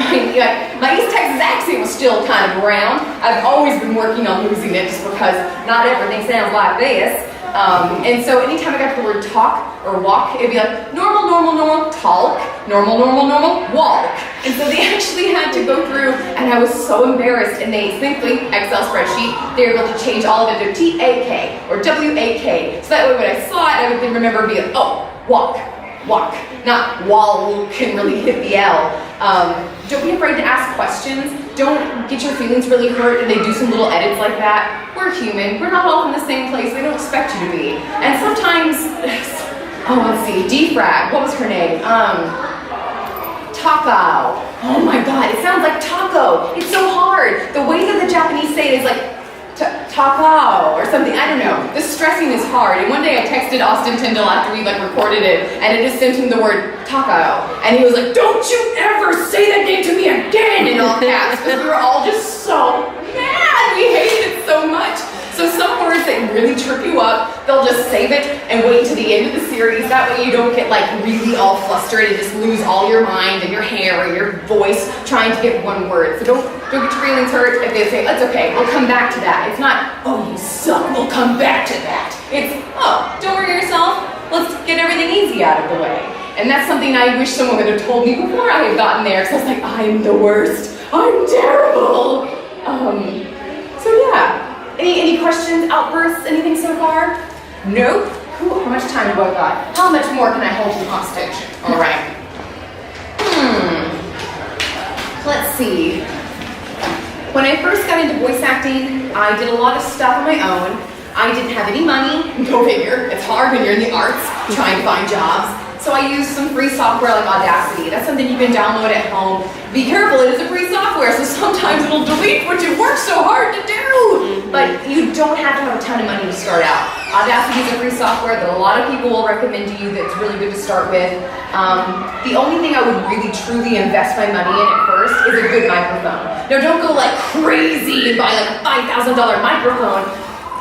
My East Texas accent was still kind of around. I've always been working on losing it just because not everything sounds like this. And so anytime I got the word talk or walk, it'd be like normal, normal, normal, talk, normal, normal, normal, walk. And so they actually had to go through, and I was so embarrassed, and they simply, Excel spreadsheet, they were able to change all of it to T-A-K or W-A-K. So that way when I saw it, I would then remember being like, oh, walk, walk, not wall can really hit the L. Don't be afraid to ask questions. Don't get your feelings really hurt and they do some little edits like that. We're human. We're not all from the same place. They don't expect you to be. And sometimes, oh, let's see, Defrag, what was her name? taco. Oh my God, it sounds like taco. It's so hard. The way that the Japanese say it is like taco or something. I don't know. The stressing is hard. And one day I texted Austin Tyndall after we like recorded it, and I just sent him the word taco, and he was like, "Don't you ever say that name to me again!" in all caps, because we were all just so mad. We hated it so much. So some words that really trip you up, they'll just save it and wait to the end of the series. That way you don't get like really all flustered and just lose all your mind and your hair and your voice trying to get one word. So don't get your feelings hurt if they say, "That's okay, we'll come back to that." It's not, "Oh, you suck, we'll come back to that." It's, "Oh, don't worry yourself, let's get everything easy out of the way." And that's something I wish someone would have told me before I had gotten there, because I was like, I'm the worst, I'm terrible. So yeah. Any questions, outbursts, anything so far? Nope. How much time have I got? How much more can I hold you hostage? All right. Let's see. When I first got into voice acting, I did a lot of stuff on my own. I didn't have any money. Go figure. It's hard when you're in the arts trying to find jobs. So I used some free software like Audacity. That's something you can download at home. Be careful, it is a free software, so sometimes it'll delete what you worked so hard to do. But you don't have to have a ton of money to start out. Audacity is a free software that a lot of people will recommend to you that's really good to start with. The only thing I would really truly invest my money in at first is a good microphone. Now don't go like crazy and buy like a $5,000 microphone,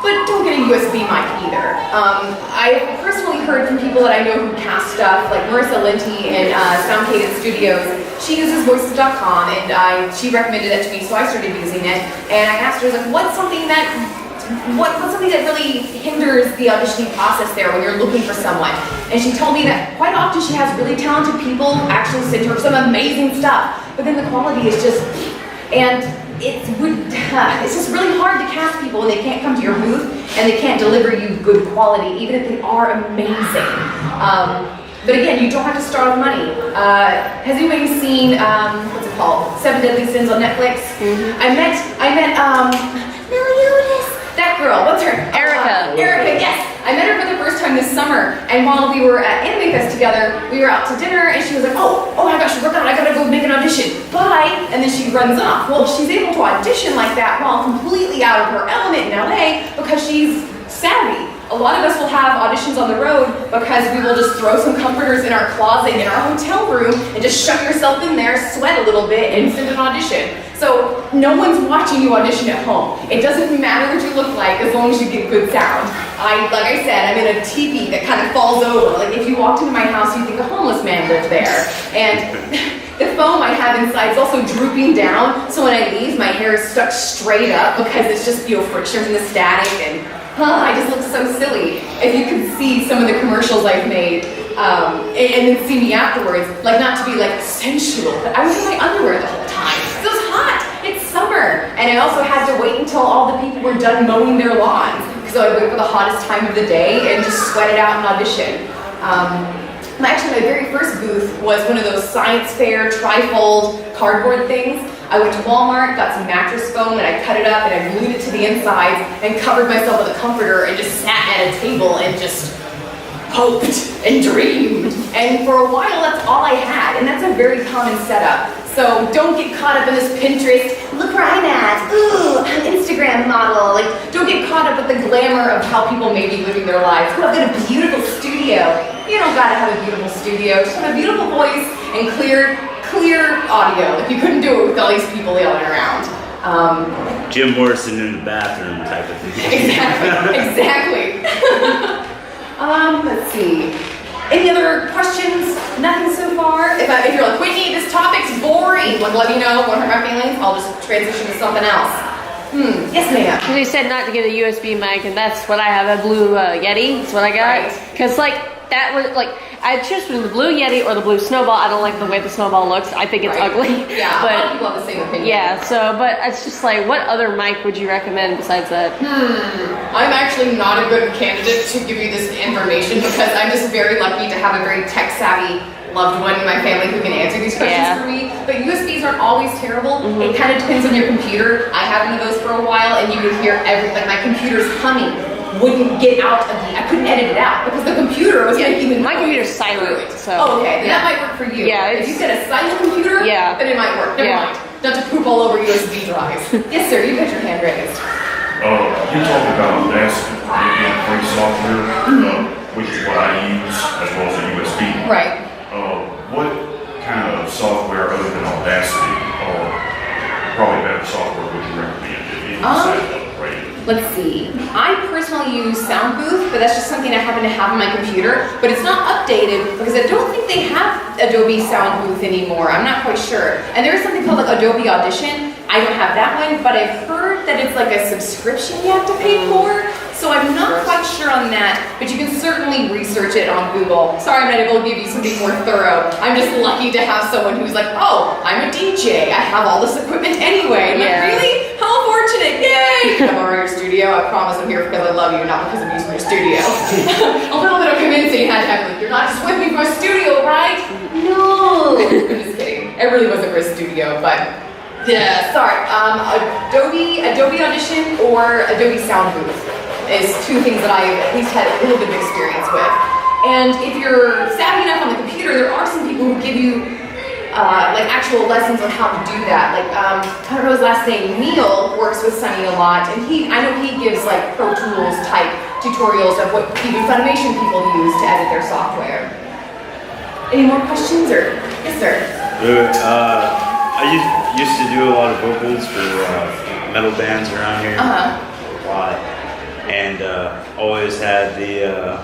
but don't get a USB mic either. I personally heard from people that I know who cast stuff, like Marissa Linty in Soundcated Studios. She uses voices.com, and she recommended it to me, so I started using it. And I asked her, like, what's something that really hinders the auditioning process there when you're looking for someone? And she told me that quite often she has really talented people actually send her some amazing stuff, but then the quality is just, and it's just really hard to cast people when they can't come to your booth and they can't deliver you good quality, even if they are amazing. But again, you don't have to start with money. Has anybody seen what's it called? 7 Deadly Sins on Netflix? Mm-hmm. I met Meliodas. That girl, what's her? Erica. Erica, yes. I met her for the first time this summer, and while we were at Anime Fest together, we were out to dinner, and she was like, oh my gosh, I forgot, I gotta go make an audition, bye, and then she runs off. Well, she's able to audition like that while completely out of her element in LA because she's savvy. A lot of us will have auditions on the road because we will just throw some comforters in our closet in our hotel room and just shut yourself in there, sweat a little bit, and send an audition. So no one's watching you audition at home. It doesn't matter what you look like as long as you get good sound. Like I said, I'm in a teepee that kind of falls over. Like if you walked into my house, you'd think a homeless man lived there. And the foam I have inside is also drooping down, so when I leave, my hair is stuck straight up because it's just, friction from the static, and I just look so silly. If you could see some of the commercials I've made, and then see me afterwards, like not to be like sensual, but I was in my underwear the whole time. It was hot, it's summer. And I also had to wait until all the people were done mowing their lawns. So I'd wait for the hottest time of the day and just sweat it out and audition. Actually, my very first booth was one of those science fair trifold cardboard things. I went to Walmart, got some mattress foam, and I cut it up and I glued it to the insides and covered myself with a comforter and just sat at a table and just hoped and dreamed. And for a while, that's all I had, and that's a very common setup. So don't get caught up in this Pinterest, look where I'm at, ooh, I'm an Instagram model. Like, don't get caught up with the glamour of how people may be living their lives. Oh, I've got a beautiful studio. You don't gotta have a beautiful studio, just have a beautiful voice and clear audio. If you couldn't do it with all these people yelling around. Jim Morrison in the bathroom type of thing. Exactly. Let's see. Any other questions? Nothing so far? If you're like, Whitney, this topic's boring, like let me know, won't hurt my feelings, I'll just transition to something else. Yes, ma'am. Because he said not to get a USB mic, and that's what I have, a blue Yeti. That's what I got. Because that was I choose between the blue Yeti or the blue Snowball. I don't like the way the Snowball looks. I think it's ugly. Yeah, but, a lot of people have the same opinion. Yeah, but it's just like, what other mic would you recommend besides that? I'm actually not a good candidate to give you this information because I'm just very lucky to have a very tech-savvy loved one in my family who can answer these questions for me. But USBs aren't always terrible. It kind of depends on your computer. I had one of those for a while, and you could hear everything. My computer's humming. Wouldn't get out of I couldn't edit it out because the computer was making the My noise. computer's silent. So. Oh, okay. Then yeah. that might work for you. Yeah, If you said a silent computer, Yeah. then it might work. Never Yeah. mind. Not to poop all over USB drives. Yes, sir. You got your hand raised. You talked about Audacity being free software, which is what I use, as well as a USB. Right. What kind of software other than Audacity, or probably better software, would you recommend if you decide to upgrade? Let's see. I personally use Soundbooth, but that's just something I happen to have on my computer. But it's not updated because I don't think they have Adobe Soundbooth anymore. I'm not quite sure. And there is something called like Adobe Audition. I don't have that one, but I've heard that it's like a subscription you have to pay for. So I'm not quite sure on that, but you can certainly research it on Google. Sorry, I'm not able to give you something more thorough. I'm just lucky to have someone who's like, oh, I'm a DJ. I have all this equipment anyway. I'm Yeah. like, really? How fortunate, yay! Can I borrow your studio? I promise I'm here because I love you, not because I'm using your studio. A little bit of convincing had to happen. You're not just with me for a studio, right? No. I'm just kidding. It really wasn't for a studio, but yeah, sorry. Adobe Audition or Adobe Soundbooth is two things that I at least had a little bit of experience with. And if you're savvy enough on the computer, there are some people who give you like actual lessons on how to do that. Like I don't know his last name. Neil works with Sunny a lot, and I know he gives like Pro Tools type tutorials of what even Funimation people use to edit their software. Any more questions or yes, sir? I used to do a lot of vocals for metal bands around here. A lot. And always had the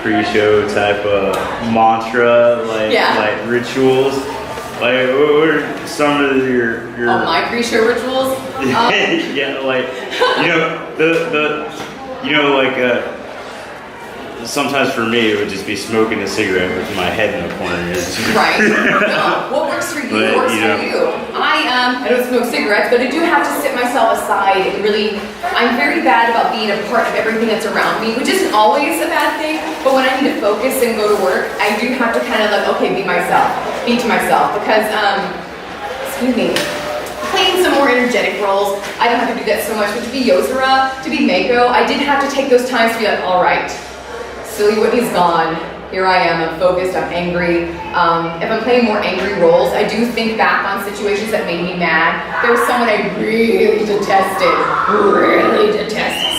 pre-show type of mantra, like rituals. Like, what are some of your Oh, my pre-show rituals? yeah, like sometimes for me it would just be smoking a cigarette with my head in the corner. Right. No, what works for you works for you. I don't smoke cigarettes, but I do have to sit myself aside and really, I'm very bad about being a part of everything that's around me, which isn't always a bad thing, but when I need to focus and go to work, I do have to kind of like, okay, be to myself, because, excuse me, playing some more energetic roles, I don't have to do that so much, but to be Yozora, to be Mako, I did have to take those times to be like, all right, Silly Whitney's gone. Here I am, I'm focused, I'm angry. If I'm playing more angry roles, I do think back on situations that made me mad. There was someone I really detested,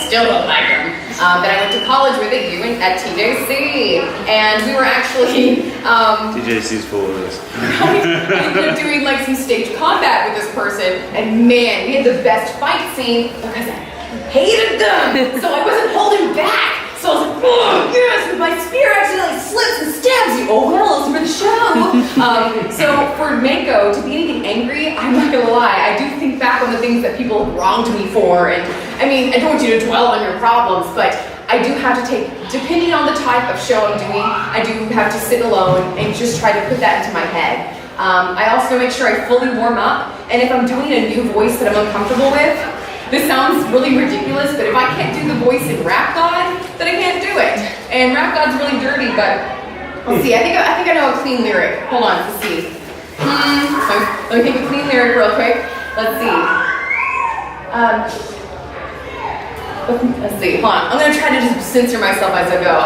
still don't like him, that I went to college with at TJC. And we were actually... TJC's full of this. I ended up doing like some stage combat with this person, and man, we had the best fight scene because I hated them, so I wasn't holding back. So I was like, oh, yes, but my spear accidentally slips and stabs you. Oh well, it's for the show. So for Mako, to be anything angry, I'm not gonna lie, I do think back on the things that people wronged me for, and I mean, I don't want you to dwell on your problems, but I do have to take, depending on the type of show I'm doing, I do have to sit alone and just try to put that into my head. I also make sure I fully warm up, and if I'm doing a new voice that I'm uncomfortable with, this sounds really ridiculous, but if I can't do the voice in Rap God, then I can't do it. And Rap God's really dirty, but let's see. I think I know a clean lyric. Hold on, let's see. Let me think of a clean lyric real quick. Let's see. Let's see. Hold on. I'm gonna try to just censor myself as I go.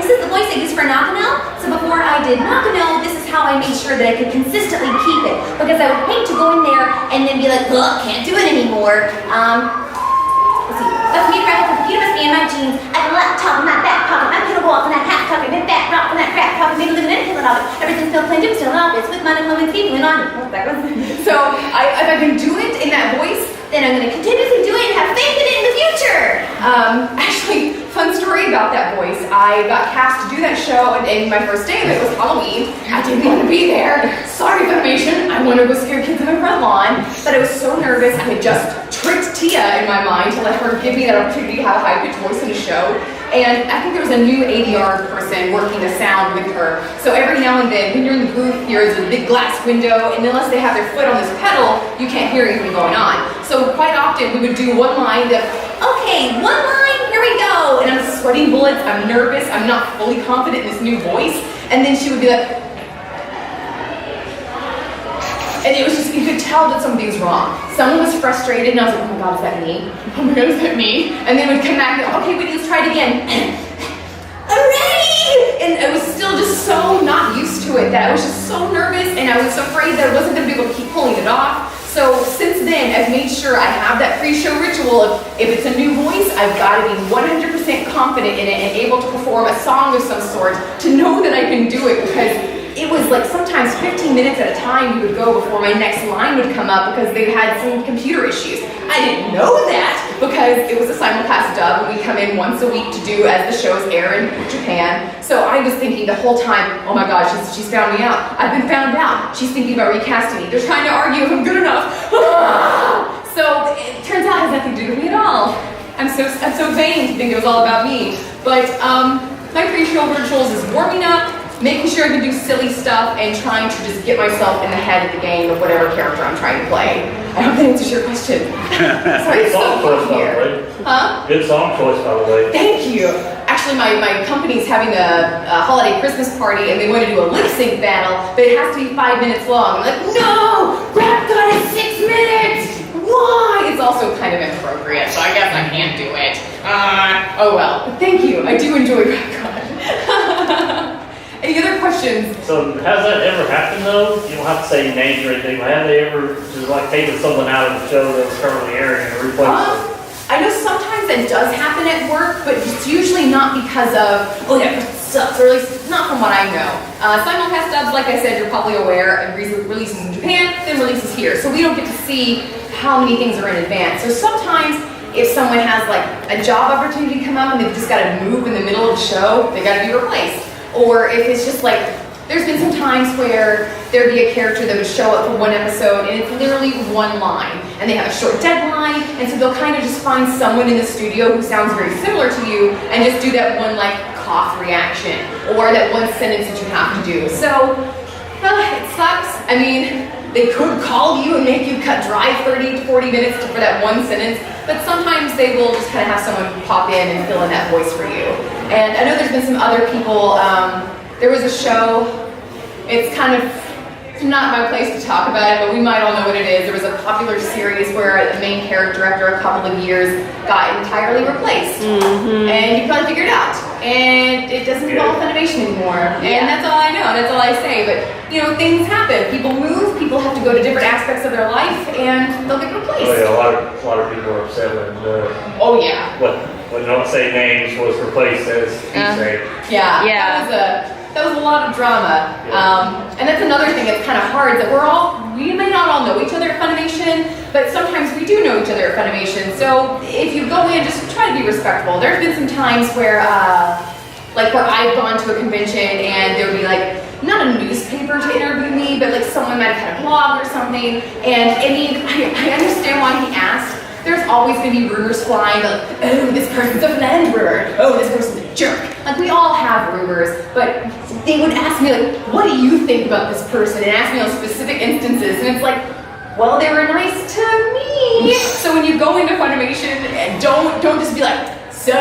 This is the voice I used for Nakano. So before I did Nakano, this is how I made sure that I could consistently keep it. Because I would hate to go in there and then be like, ugh, can't do it anymore. Let's see. But for me to grab the computer must be in my jeans. I have a laptop in my back pocket. My computer walk in that half pocket. My back rock in that crack pocket. Maybe living in a killing of it. Everything's still clean, still in office. With my employment people in on it. So if I can do it in that voice, then I'm going to continuously do it and have faith in it in the future. Actually, fun story about that voice. I got cast to do that show, and my first day of it was Halloween. I didn't want to be there. Sorry, Funimation. I wanted to go scare kids in my front lawn, but I was so nervous. I had just tricked Tia in my mind to let her give me that opportunity to have a high-pitched voice in a show. And I think there was a new ADR person working the sound with her. So every now and then, when you're in the booth, there's a big glass window, and unless they have their foot on this pedal, you can't hear anything going on. So quite often, we would do one line of, okay, one line, here we go. And I'm sweating bullets, I'm nervous, I'm not fully confident in this new voice. And then she would be like, and it was just, you could tell that something was wrong. Someone was frustrated, and I was like, oh my God, is that me? Oh my God, is that me? And then would come back and go, okay, Whitney, let's try it again. I'm ready! pre-show ritual of if it's a new voice, I've got to be 100% confident in it and able to perform a song of some sort to know that I can do it, because it was like sometimes 15 minutes at a time we would go before my next line would come up because they had some computer issues. I didn't know that because it was a simulcast dub and we come in once a week to do as the shows air in Japan. So I was thinking the whole time, oh my gosh, she's found me out. I've been found out. She's thinking about recasting me. They're trying to argue if I'm good enough. So it turns out it has nothing to do with me at all. I'm so vain to think it was all about me. But my pre-show rituals is warming up, making sure I can do silly stuff, and trying to just get myself in the head of the game of whatever character I'm trying to play. I hope that answers your question. Sorry, Good song choice, by the way. Huh? Good song choice, by the way. Thank you. Actually, my company's having a holiday Christmas party, and they want to do a lip sync battle, but it has to be 5 minutes long. I'm like, no! Rap God is 6 minutes! Why? It's also kind of inappropriate, so I guess I can't do it. Oh well. But thank you. I do enjoy Rap God. Any other questions? So has that ever happened though? You don't have to say names or anything, but have they ever just like taken someone out of the show that was currently airing and replaced them? I know sometimes that does happen at work, but it's usually not because of, oh yeah, it sucks, or at least not from what I know. Simulcast dubs, like I said, you're probably aware, and releases in Japan, then releases here. So we don't get to see how many things are in advance. So sometimes if someone has like a job opportunity come up and they've just got to move in the middle of the show, they got to be replaced. Or if it's just like, there's been some times where there'd be a character that would show up for one episode and it's literally one line and they have a short deadline, and so they'll kind of just find someone in the studio who sounds very similar to you and just do that one like cough reaction or that one sentence that you have to do. So it sucks. I mean, they could call you and make you drive 30 to 40 minutes for that one sentence, but sometimes they will just kind of have someone pop in and fill in that voice for you. And I know there's been some other people, there was a show, it's kind of not my place to talk about it, but we might all know what it is. There was a popular series where the main character, after a couple of years, got entirely replaced. And you probably figured it out. And it doesn't involve Funimation anymore. And that's all I know, that's all I say. But, you know, things happen. People move, people have to go to different aspects of their life, and they'll get replaced. Oh yeah, a lot of people are upset when Oh yeah. when Don't Say Names was replaced as He's Name. Yeah. That was a lot of drama. And that's another thing that's kind of hard, that we may not all know each other at Funimation, but sometimes we do know each other at Funimation. So if you go in, just try to be respectful. There's been some times where where I've gone to a convention and there would be like, not a newspaper to interview me, but like someone might have had a blog or something. And I mean, I understand why he asked. There's always going to be rumors flying, like, oh, this person's a philanderer, oh, this person's a jerk. Like, we all have rumors, but they would ask me, like, what do you think about this person? And ask me on specific instances, and it's like, well, they were nice to me. So when you go into Funimation, don't just be like, so,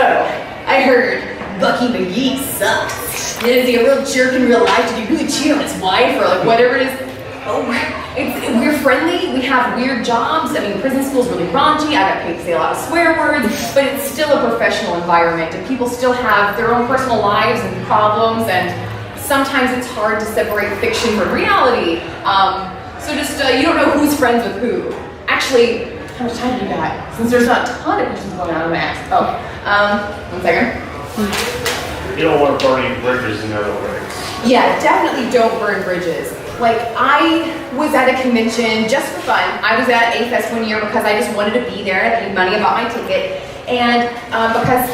I heard Bucky McGee sucks. And is he a real jerk in real life? Did he really cheat on his wife? Or like, whatever it is. Oh, we're friendly, we have weird jobs. I mean, prison school's really raunchy, I got paid to say a lot of swear words, but it's still a professional environment, and people still have their own personal lives and problems, and sometimes it's hard to separate fiction from reality. So just, you don't know who's friends with who. Actually, how much time do you got? Since there's not a ton of questions going on, I'm gonna ask. Oh, 1 second. You don't want to burn any bridges, in other words. Yeah, definitely don't burn bridges. Like, I was at a convention just for fun. I was at A-Fest one year because I just wanted to be there. I paid money, I bought my ticket. And because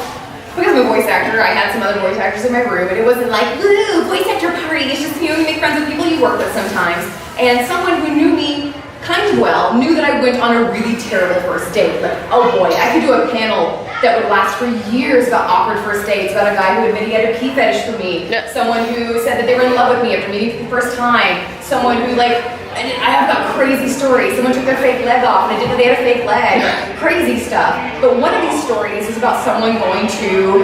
I'm a voice actor, I had some other voice actors in my room, and it wasn't like, woo, voice actor party. It's just, you know, you make friends with people you work with sometimes. And someone who knew me kind of well knew that I went on a really terrible first date. Like, oh boy, I could do a panel that would last for years about awkward first dates, about a guy who admitted he had a pee fetish for me, someone who said that they were in love with me after meeting for the first time, someone who I have got crazy stories, someone took their fake leg off and I didn't know they had a fake leg, crazy stuff. But one of these stories is about someone they went to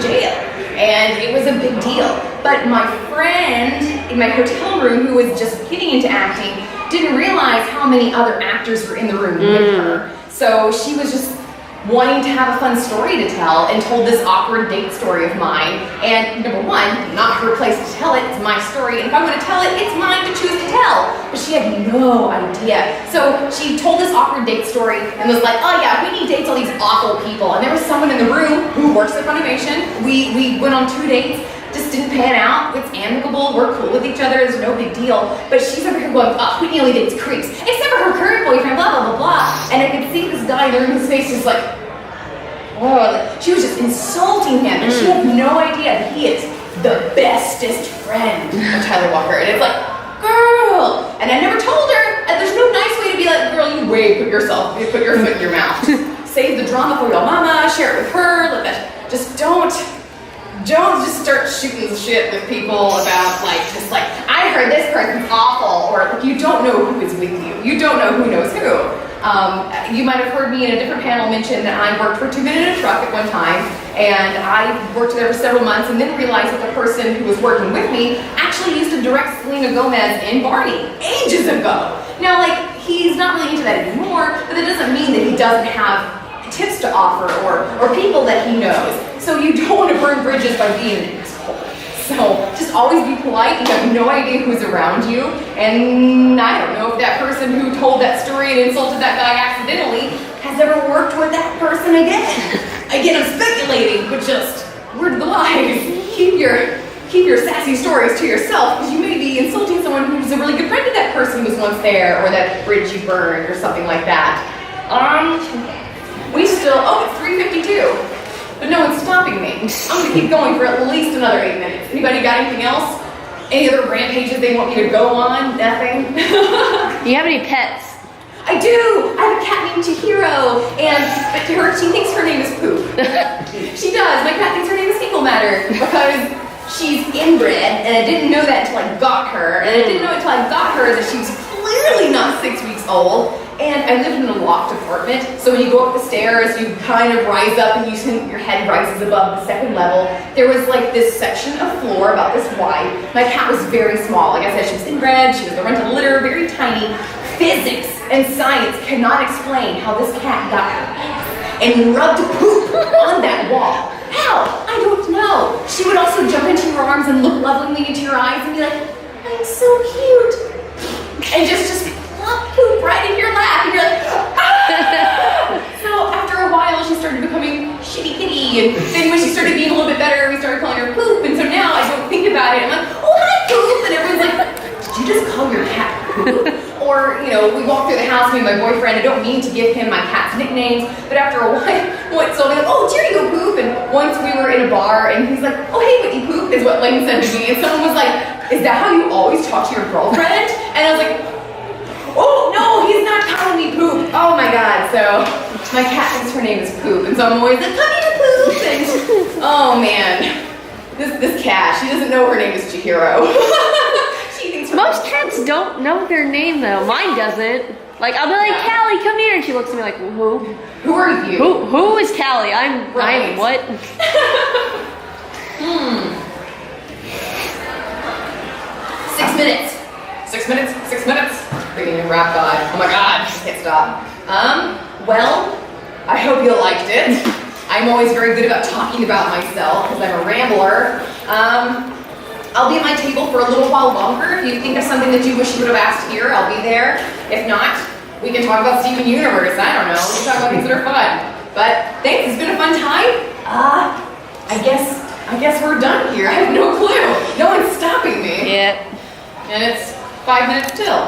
jail, and it was a big deal. But my friend in my hotel room, who was just getting into acting, didn't realize how many other actors were in the room with her. So she was just wanting to have a fun story to tell and told this awkward date story of mine. And number one, not her place to tell it, it's my story. And if I'm gonna tell it, it's mine to choose to tell. But she had no idea. So she told this awkward date story and was like, oh yeah, Whitney dates all these awful people. And there was someone in the room who works at Funimation. We went on 2 dates. Just didn't pan out. It's amicable. We're cool with each other. It's no big deal. But she's over here going, oh, Whitney only dates creeps. Except for her current boyfriend, blah, blah, blah, blah. And I could see this guy in the room, his face is like, oh, like, she was just insulting him. And she had no idea that he is the bestest friend of Tyler Walker. And it's like, girl. And I never told her. And there's no nice way to be like, girl, you put your foot in your mouth. Save the drama for your mama. Share it with her. Let that. Just don't just start shooting shit with people about I heard this person's awful, or like you don't know who is with you. You don't know who knows who. You might have heard me in a different panel mention that I worked for 2 Men in a Truck at one time, and I worked there for several months and then realized that the person who was working with me actually used to direct Selena Gomez in Barney ages ago. Now, he's not really into that anymore, but that doesn't mean that he doesn't have tips to offer or people that he knows. So you don't want to burn bridges by being an asshole. So just always be polite. You have no idea who's around you. And I don't know if that person who told that story and insulted that guy accidentally has ever worked with that person again. Again, I'm speculating, but just word of the wise. Keep your sassy stories to yourself, because you may be insulting someone who's a really good friend of that person who was once there, or that bridge you burned, or something like that. It's 3:52. But no one's stopping me. I'm gonna keep going for at least another 8 minutes. Anybody got anything else? Any other rampages they want me to go on? Nothing? Do you have any pets? I do! I have a cat named Chihiro, but she thinks her name is Poop. She does. My cat thinks her name is Fecal Matter because she's inbred, and I didn't know that until I got her. And I didn't know until I got her that she was clearly not 6 weeks old. And I lived in a loft apartment, so when you go up the stairs, you kind of rise up and your head rises above the second level. There was this section of floor about this wide. My cat was very small. Like I said, she was inbred, she was a rented litter, very tiny. Physics and science cannot explain how this cat got her ass and rubbed poop on that wall. How? I don't know. She would also jump into your arms and look lovingly into your eyes and be like, I'm so cute. And just plop poop right in your lap, and you're like, ah! So after a while, she started becoming shitty kitty, and then when she started being a little bit better, we started calling her Poop, and so now I don't think about it. I'm like, oh, hi, Poop, and everyone's like, did you just call your cat Poop? Or, we walk through the house, me and my boyfriend, I don't mean to give him my cat's nicknames, but after a while, so I'll be like, oh, cheerio, Poop, and once we were in a bar, and he's like, oh, hey, Whitney, Poop, is what Layton said to me, and someone was like, is that how you always talk to your girlfriend? And I was like, oh, no, he's not calling me Poop. Oh my God. So my cat thinks her name is Poop. And so I'm always like, come here, Poop. And oh man, this cat, she doesn't know her name is Chihiro. She thinks Most cats don't know their name though. Mine doesn't. I'll be like, Callie, come here. And she looks at me like, who? Who are you? Who is Callie? I'm what? 6 minutes. 6 minutes. 6 minutes. Freaking rap god. Oh my God, I can't stop. Well, I hope you liked it. I'm always very good about talking about myself because I'm a rambler. I'll be at my table for a little while longer. If you think of something that you wish you would have asked here, I'll be there. If not, we can talk about Steven Universe. I don't know. We can talk about things that are fun. But thanks, it's been a fun time. I guess we're done here. I have no clue. No one's stopping me. Yeah. And it's 5 minutes till.